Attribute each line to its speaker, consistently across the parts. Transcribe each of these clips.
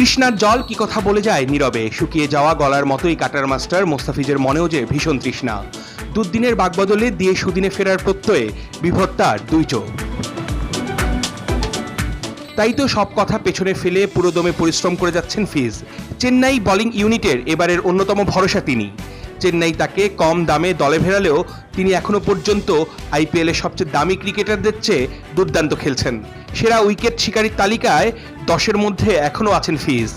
Speaker 1: তৃষ্ণার জল কি কথা বলে যায় নীরবে। শুকিয়ে যাওয়া গলার মতোই কাটার মাস্টার মোস্তাফিজের মনেও যে ভীষণ তৃষ্ণা। দুদিনের বাগবদলে দিয়ে সুদিনে ফেরার প্রত্যয়ে বিভোর তার দুই চোখ। তাই তো সব কথা পেছনে ফেলে পুরোদমে পরিশ্রম করে যাচ্ছেন ফিজ। চেন্নাই বোলিং ইউনিটের এবারের অন্যতম ভরসা তিনি। চেন্নাই তাকে কম দামে দলে ফেরালেও তিনি এখনো পর্যন্ত আইপিএলের সবচেয়ে দামি ক্রিকেটারদের চেয়ে দুর্দান্ত খেলছেন। সেরা উইকেট শিকারীর তালিকায় 10-এর মধ্যে এখনো আছেন ফিজ।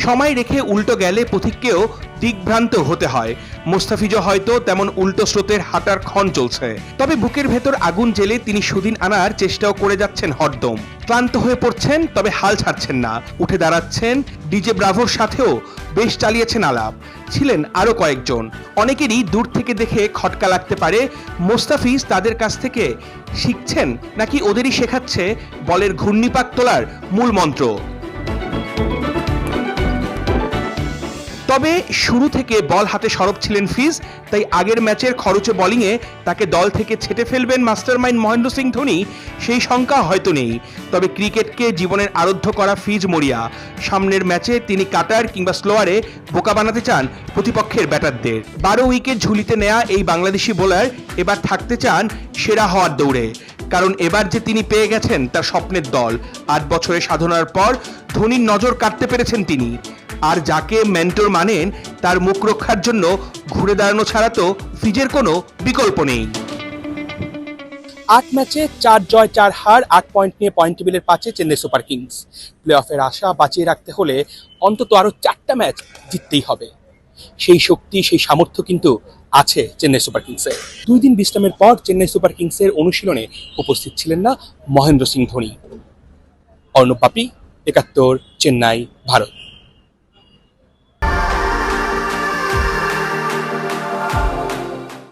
Speaker 1: সময় রেখে উল্টো গেলে পথিককেও দিগ্ভ্রান্ত হতে হয়। মোস্তাফিজও হয়তো তেমন উল্টো স্রোতের হাঁটার ক্ষণ চলছে। তবে বুকের ভেতর আগুন জেলে তিনি সুদিন আনার চেষ্টাও করে যাচ্ছেন হরদম। ক্লান্ত হয়ে পড়ছেন, তবে হাল ছাড়ছেন না। উঠে দাঁড়াচ্ছেন, ডিজে ব্রাভোর সাথেও বেশ চালিয়েছেন আলাপ। ছিলেন আরো কয়েকজন। অনেকেরই দূর থেকে দেখে খটকা লাগতে পারে মোস্তাফিজ তাদের কাছ থেকে শিখছেন নাকি ওদেরই শেখাচ্ছে বলের ঘূর্ণিপাক তোলার মূল মন্ত্র। তবে শুরু থেকে বল হাতে সরব ছিলেন ফিজ, তাই আগের ম্যাচের খরচে বোলিংয়ে তাকে দল থেকে ছেঁটে ফেলবেন মাস্টারমাইন্ড মহেন্দ্র সিং ধোনি সেই শঙ্কা হয়তো নেই। তবে ক্রিকেটকে জীবনের আরাধ্য করা ফিজ মরিয়া। সামনের ম্যাচে তিনি কাটার কিংবা স্লোয়ারে বোকা বানাতে চান প্রতিপক্ষের ব্যাটারদের। 12 উইকেট ঝুলিতে নেয়া এই বাংলাদেশি বোলার এবার থাকতে চান সেরা হওয়ার দৌড়ে। কারণ এবার যে তিনি পেয়ে গেছেন তার স্বপ্নের দল। 8 বছরের সাধনার পর ধোনির নজর কাটতে পেরেছেন তিনি। আর যাকে মেন্টর মানেন তার মুখ রক্ষার জন্য ঘুরে দাঁড়ানো ছাড়া তো ফিজের কোনো বিকল্প নেই। 8 ম্যাচে 4 জয় 4 হার, 8 পয়েন্ট নিয়ে পয়েন্ট টেবিলের পাশে চেন্নাই সুপার কিংস। প্লে অফের আশা বাঁচিয়ে রাখতে হলে অন্তত আরো 4টা ম্যাচ জিততেই হবে। সেই শক্তি, সেই সামর্থ্য কিন্তু আছে চেন্নাই সুপার কিংসের। 2 দিন বিশ্রামের পর চেন্নাই সুপার কিংসের অনুশীলনে উপস্থিত ছিলেন না মহেন্দ্র সিং ধোনি। অর্ণব পাপি, 71, চেন্নাই, ভারত।